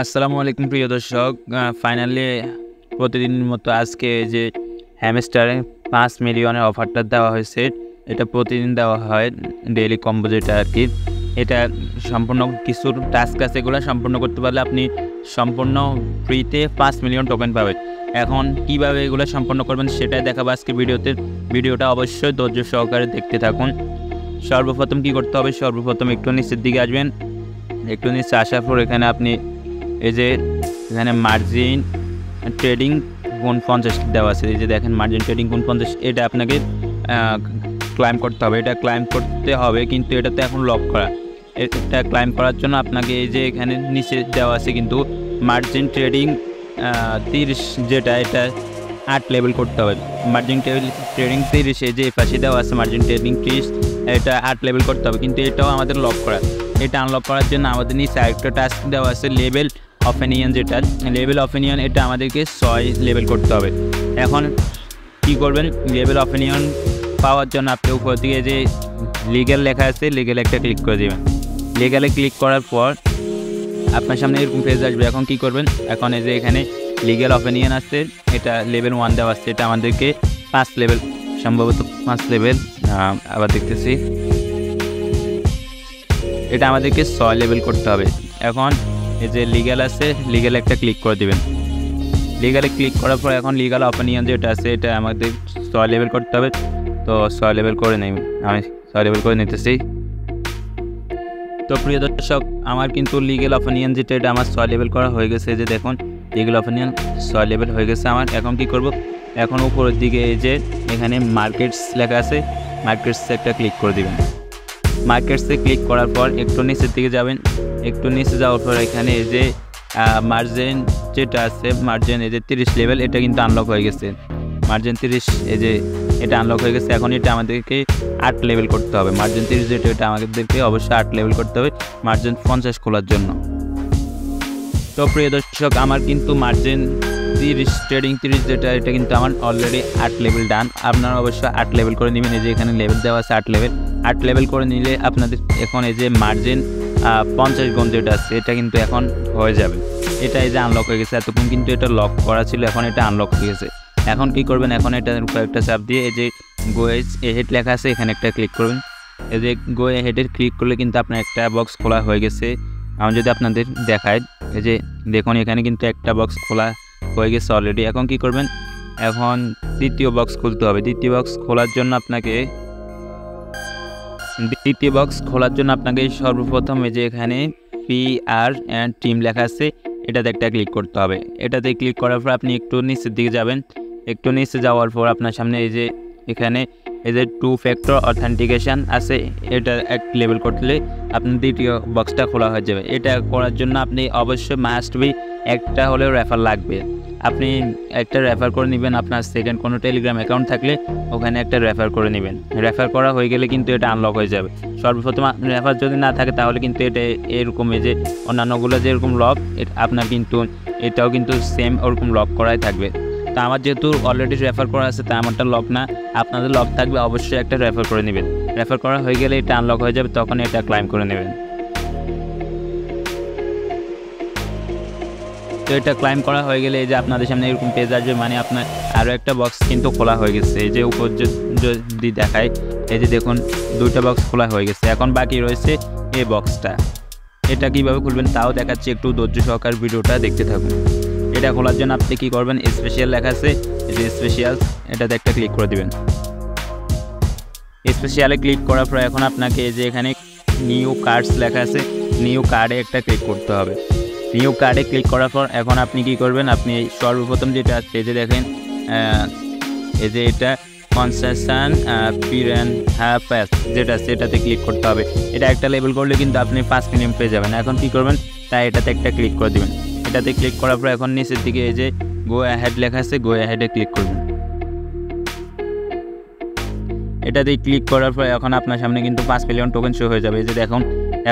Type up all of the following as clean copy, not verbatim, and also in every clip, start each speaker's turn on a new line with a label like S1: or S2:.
S1: আসসালামু আলাইকুম প্রিয় দর্শক, ফাইনালি প্রতিদিনের মতো আজকে যে হ্যামস্টারে 5 মিলিয়নের অফারটা দেওয়া হয়েছে। এটা প্রতিদিন দেওয়া হয়, ডেইলি কম্বো যেটা আর কি। এটা সম্পূর্ণ কিছু টাস্ক আছে, এগুলো সম্পূর্ণ করতে পারলে আপনি সম্পূর্ণ ফ্রিতে 5 মিলিয়ন টোকেন পাবেন। এখন কিভাবে এগুলো সম্পন্ন করবেন সেটাই দেখাবো আজকে ভিডিওতে। ভিডিওটা অবশ্যই ধৈর্য সহকারে দেখতে থাকুন। সর্বপ্রথম কি করতে হবে, সর্বপ্রথম একটু নিচের দিকে আসবেন। একটু নিচে আসার পর এখানে আপনি এই যে এখানে মার্জিন ট্রেডিং কোন 50 দেওয়া আছে, এই যে দেখেন মার্জিন ট্রেডিং কোন 50, এটা আপনাকে ক্লাইম করতে হবে। এটা ক্লাইম করতে হবে কিন্তু এটাতে এখন লক করা। এটা ক্লাইম করার জন্য আপনাকে এই যে এখানে নিচে দেওয়া আছে কিন্তু মার্জিন ট্রেডিং 30, যেটা এটা 8 লেভেল করতে হবে। মার্জিন ট্রেডিং 30, এই যে পাশে দেওয়া আছে মার্জিন ট্রেডিং 30, এটা 8 লেভেল করতে হবে কিন্তু এটাও আমাদের লক করা। এটা আনলক করার জন্য আমাদের নিচে আরেকটা টাস্ক দেওয়া আছে লেভেল অপিনিয়ন, যেটা লেভেল অপিনিয়ন, এটা আমাদেরকে 6 লেভেল করতে হবে। এখন কি করবেন, লেভেল অপিনিয়ন পাওয়ার জন্য আপনি উপর দিকে যে লিগ্যাল লেখা আছে, লিগ্যাল একটা ক্লিক করে দেবেন। লিগ্যালে ক্লিক করার পর আপনার সামনে এরকম পেজ আসবে। এখন কি করবেন, এখন এই যে এখানে লিগ্যাল অপিনিয়ন আছে, এটা লেভেল 1 দেওয়া আছে, এটা আমাদেরকে 5 লেভেল, সম্ভবত 5 লেভেল, আবার দেখতেছি এটা আমাদেরকে 6 লেভেল করতে হবে। এখন এই যে লিগ্যাল আছে, লিগ্যাল একটা ক্লিক করে দিবেন। লিগ্যালে ক্লিক করার পর এখন লিগ্যাল অপিনিয়ন যেটা আছে এটা আমাদের 6 লেভেল করতে হবে। তো 6 লেভেল করে নেই, আমি 6 লেভেল করে নিতেছি। তো প্রিয় দর্শক, আমার কিন্তু লিগ্যাল অপিনিয়ন যেটা এটা আমার 6 লেভেল করা হয়ে গেছে। এই যে দেখুন লিগ্যাল অপিনিয়ন 6 লেভেল হয়ে গেছে আমার। এখন কি করব, এখন উপরের দিকে এই যে এখানে মার্কেটস লেখা আছে, মার্কেটসে একটা ক্লিক করে দিবেন। মার্কেটসে ক্লিক করার পর একটু নিচের দিকে যাবেন। একটু নিচে যাওয়ার পর এখানে এই যে মার্জিন যেটা আছে, মার্জিন এই যে 30 লেভেল, এটা কিন্তু আনলক হয়ে গেছে। মার্জিন 30, এই যে এটা আনলক হয়ে গেছে। এখন এটা আমাদেরকে 8 লেভেল করতে হবে। মার্জিন 30 যেটা, এটা আমাদেরকে অবশ্যই 8 লেভেল করতে হবে মার্জিন 50 খোলার জন্য। তো প্রিয় দর্শক, আমার কিন্তু মার্জিন 30 ট্রেডিং 30 যেটা, এটা কিন্তু আমার অলরেডি 8 লেভেল ডান। আপনারা অবশ্যই 8 লেভেল করে নেবেন। এই যে এখানে লেভেল দেওয়া আছে 8 লেভেল। 8 লেভেল করে নিলে আপনাদের এখন এই যে মার্জিন 50 গুণ যেটা আছে, এটা কিন্তু এখন হয়ে যাবে। এটা এই যে আনলক হয়ে গেছে। এতক্ষণ কিন্তু এটা লক করা ছিল, এখন এটা আনলক হয়ে গেছে। এখন কি করবেন, এখন এটার উপর একটা চাপ দিয়ে এই যে গো এহেড লেখা আছে, এখানে একটা ক্লিক করবেন। এই যে গো এহেডের ক্লিক করলে কিন্তু আপনার একটা বক্স খোলা হয়ে গেছে। আমি যদি আপনাদের দেখাই, এই যে দেখুন এখানে কিন্তু একটা বক্স খোলা হয়ে গেছে অলরেডি। এখন কি করবেন, এখন দ্বিতীয় বক্স খুলতে হবে। দ্বিতীয় বক্স খোলার জন্য আপনাকে সর্বপ্রথম এই যে এখানে PR অ্যান্ড টিম লেখা আছে, এটাতে একটা ক্লিক করতে হবে। এটাতে ক্লিক করার পর আপনি একটু নিচের দিকে যাবেন। একটু নিচে যাওয়ার পর আপনার সামনে এই যে এখানে এই যে 2 ফ্যাক্টর অথেন্টিকেশন আছে, এটা এক লেভেল করলে আপনার দ্বিতীয় বক্সটা খোলা হয়ে যাবে। এটা করার জন্য আপনি অবশ্যই মাস্ট বি একটা হলেও রেফার লাগবে। আপনি একটা রেফার করে নেবেন। আপনার সেকেন্ড কোনো টেলিগ্রাম অ্যাকাউন্ট থাকলে ওখানে একটা রেফার করে নেবেন। রেফার করা হয়ে গেলে কিন্তু এটা আনলক হয়ে যাবে। সর্বপ্রথম রেফার যদি না থাকে তাহলে কিন্তু এটা এরকম এই যে অন্যান্যগুলো যেরকম লক, আপনার কিন্তু এটাও কিন্তু সেম ওরকম লক করাই থাকবে। তা আমার যেহেতু অলরেডি রেফার করা আছে, তা আমারটা লক না। আপনাদের লক থাকবে, অবশ্যই একটা রেফার করে নেবেন। রেফার করা হয়ে গেলে এটা আনলক হয়ে যাবে, তখন এটা ক্লাইম করে নেবেন। তো এটা ক্লাইম করা হয়ে গেলে এই যে আপনাদের সামনে এরকম পেজ আসবে, মানে আপনার আরও একটা বক্স কিন্তু খোলা হয়ে গেছে। এই যে উপর যদি দেখায়, এই যে দেখুন 2টা বক্স খোলা হয়ে গেছে। এখন বাকি রয়েছে এই বক্সটা। এটা কীভাবে খুলবেন তাও দেখাচ্ছি, একটু ধৈর্য সহকারে ভিডিওটা দেখতে থাকুন। এটা খোলার জন্য আপনি কী করবেন, স্পেশাল লেখা আছে, এই যে স্পেশাল, এটাতে একটা ক্লিক করে দেবেন। স্পেশালে ক্লিক করার পর এখন আপনাকে এই যে এখানে নিউ কার্ডস লেখা আছে, নিউ কার্ডে একটা ক্লিক করতে হবে। নিউ কার্ডে ক্লিক করার পর এখন আপনি কি করবেন, আপনি সর্বপ্রথম যেটা আছে এই যে দেখেন, এই যে এটা কনসেশন পিরেন হ্যাপাস যেটা আছে, এটাতে ক্লিক করতে হবে। এটা একটা লেভেল করলে কিন্তু আপনি 5 মিলিয়ন পেয়ে যাবেন। এখন কি করবেন, তাই এটাতে একটা ক্লিক করে দেবেন। এটাতে ক্লিক করার পর এখন নিচের দিকে এই যে গো অ্যাহেড লেখা আছে, গো অ্যাহেডে ক্লিক করবেন। এটাতে ক্লিক করার পর এখন আপনার সামনে কিন্তু 5 মিলিয়ন টোকেন শো হয়ে যাবে। এই যে দেখুন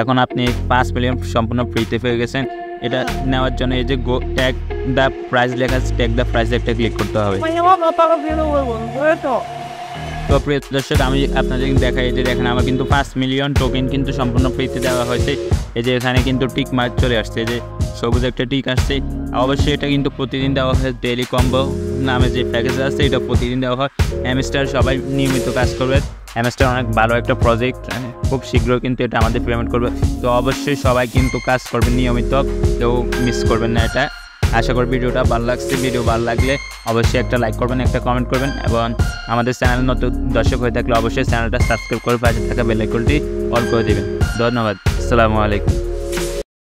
S1: এখন আপনি 5 মিলিয়ন সম্পূর্ণ ফ্রিতে পেয়ে গেছেন। এটা নেওয়ার জন্য এই যে গো ট্যাগ দ্য প্রাইস লেখা আছে, ট্যাগ দ্য প্রাইস একটা ক্লিক করতে হবে। তো প্রিয় দর্শক, আমি আপনাদের দেখাই, যে দেখেন আমার কিন্তু 5 মিলিয়ন টোকেন কিন্তু সম্পূর্ণ ফ্রিতে দেওয়া হয়েছে। এই যে এখানে কিন্তু টিক মার্ক চলে আসছে, যে সবুজ একটা টিক আসছে। অবশ্যই এটা কিন্তু প্রতিদিন দেওয়া হয়, ডেইলি কম্বো নামে যে প্যাকেজ আছে এটা প্রতিদিন দেওয়া হয়। হ্যামস্টার সবাই নিয়মিত কাজ করবে, হ্যামস্টার অনেক ভালো একটা প্রজেক্ট, খুব শীঘ্রই কিন্তু এটা আমাদের পেমেন্ট করবে। তো অবশ্যই সবাই কিন্তু কাজ করবেন নিয়মিত, কেউ মিস করবেন না এটা। আশা করি ভিডিওটা ভালো লাগছে। ভিডিও ভালো লাগলে অবশ্যই একটা লাইক করবেন, একটা কমেন্ট করবেন, এবং আমাদের চ্যানেল নতুন দর্শক হয়ে থাকলে অবশ্যই চ্যানেলটা সাবস্ক্রাইব করে পাশে থাকা বেল আইকনটি অল করে দেবেন। ধন্যবাদ। আসসালামু আলাইকুম।